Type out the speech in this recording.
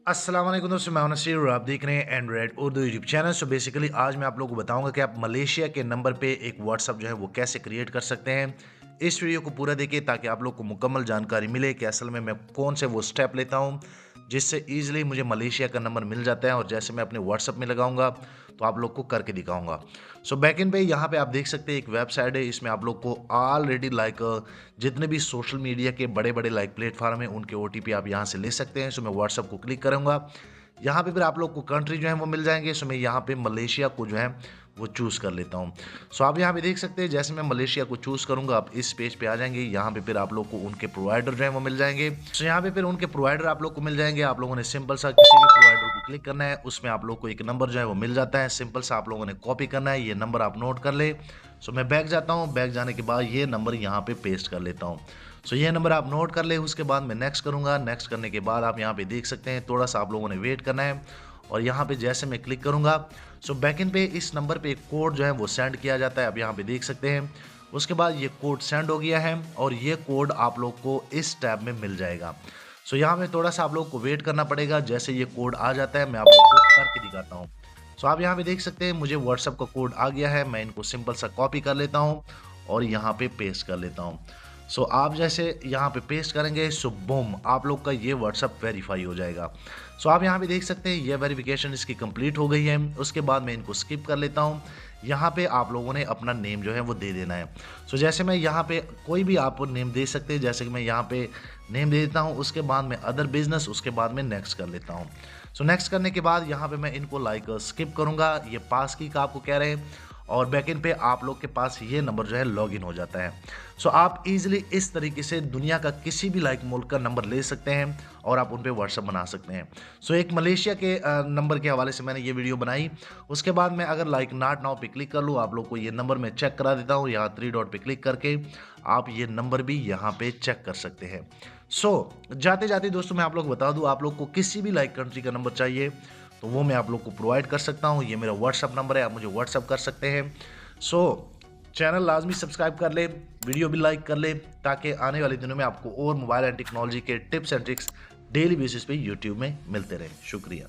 अस्सलाम वालेकुम दोस्तों, मैं हूं नसीर और आप देख रहे हैं Android Urdu YouTube channel. So basically आज मैं आप लोगों को बताऊंगा कि आप मलेशिया के नंबर पे एक व्हाट्सअप जो है वो कैसे क्रिएट कर सकते हैं। इस वीडियो को पूरा देखिए ताकि आप लोग को मुकम्मल जानकारी मिले कि असल में मैं कौन से वो स्टेप लेता हूं जिससे ईजिली मुझे मलेशिया का नंबर मिल जाता है, और जैसे मैं अपने व्हाट्सअप में लगाऊंगा तो आप लोग को करके दिखाऊंगा। सो बैकएंड पे यहाँ पे आप देख सकते हैं एक वेबसाइट है, इसमें आप लोग को ऑलरेडी जितने भी सोशल मीडिया के बड़े बड़े प्लेटफॉर्म हैं उनके ओटीपी आप यहाँ से ले सकते हैं। सो मैं व्हाट्सअप को क्लिक करूँगा, यहाँ पे फिर आप लोग को कंट्री जो है वो मिल जाएंगे। सो मैं यहाँ पे मलेशिया को जो है वो चूज़ कर लेता हूँ। सो आप यहाँ पे देख सकते हैं जैसे मैं मलेशिया को चूज़ करूँगा आप इस पेज पे आ जाएंगे। यहाँ पे फिर आप लोग को उनके प्रोवाइडर जो है वो मिल जाएंगे। सो यहाँ पे फिर उनके प्रोवाइडर आप लोग को मिल जाएंगे। आप लोगों ने सिंपल सा किसी भी प्रोवाइडर को क्लिक करना है, उसमें आप लोग को एक नंबर जो है वो मिल जाता है। सिंपल सा आप लोगों ने कॉपी करना है, ये नंबर आप नोट कर ले। सो मैं बैक जाता हूँ, बैक जाने के बाद ये नंबर यहाँ पे पेस्ट कर लेता हूँ। सो ये नंबर आप नोट कर ले, उसके बाद मैं नेक्स्ट करूँगा। नेक्स्ट करने के बाद आप यहाँ पे देख सकते हैं थोड़ा सा आप लोगों ने वेट करना है, और यहाँ पे जैसे मैं क्लिक करूँगा सो बैकएंड पे इस नंबर पे एक कोड जो है वो सेंड किया जाता है। आप यहाँ पे देख सकते हैं। उसके बाद ये कोड सेंड हो गया है और ये कोड आप लोग को इस टैब में मिल जाएगा। सो यहाँ में थोड़ा सा आप लोग को वेट करना पड़ेगा। जैसे ये कोड आ जाता है मैं आप लोग को करके दिखाता हूँ। सो आप यहाँ पे देख सकते हैं मुझे व्हाट्सअप का कोड आ गया है। मैं इनको सिंपल सा कॉपी कर लेता हूँ और यहाँ पे पेस्ट कर लेता हूँ। सो आप जैसे यहाँ पे पेस्ट करेंगे सो बूम आप लोग का ये व्हाट्सअप वेरीफाई हो जाएगा। सो आप यहाँ पे देख सकते हैं ये वेरिफिकेशन इसकी कंप्लीट हो गई है। उसके बाद मैं इनको स्किप कर लेता हूँ। यहाँ पे आप लोगों ने अपना नेम जो है वो दे देना है। सो जैसे मैं यहाँ पे कोई भी आप नेम दे सकते हैं, जैसे कि मैं यहाँ पे नेम दे देता हूँ। उसके बाद मैं अदर बिजनेस, उसके बाद मैं नेक्स्ट कर लेता हूँ। सो नेक्स्ट करने के बाद यहाँ पे मैं इनको स्किप करूँगा। ये पास की का आपको कह रहे हैं, और बैकएंड पे आप लोग के पास ये नंबर जो है लॉगिन हो जाता है। सो आप इजीली इस तरीके से दुनिया का किसी भी मुल्क का नंबर ले सकते हैं और आप उन पे व्हाट्सअप बना सकते हैं। सो एक मलेशिया के नंबर के हवाले से मैंने ये वीडियो बनाई। उसके बाद मैं अगर नॉट नाउ पे क्लिक कर लूँ, आप लोग को ये नंबर मैं चेक करा देता हूँ। यहाँ 3 डॉट पे क्लिक करके आप ये नंबर भी यहाँ पे चेक कर सकते हैं। सो जाते जाते दोस्तों मैं आप लोग को बता दूँ, आप लोग को किसी भी कंट्री का नंबर चाहिए तो वो मैं आप लोग को प्रोवाइड कर सकता हूँ। ये मेरा व्हाट्सअप नंबर है, आप मुझे व्हाट्सअप कर सकते हैं। सो चैनल लाजमी सब्सक्राइब कर ले, वीडियो भी लाइक कर ले, ताकि आने वाले दिनों में आपको और मोबाइल एंड टेक्नोलॉजी के tips and tricks daily basis पे यूट्यूब में मिलते रहें। शुक्रिया।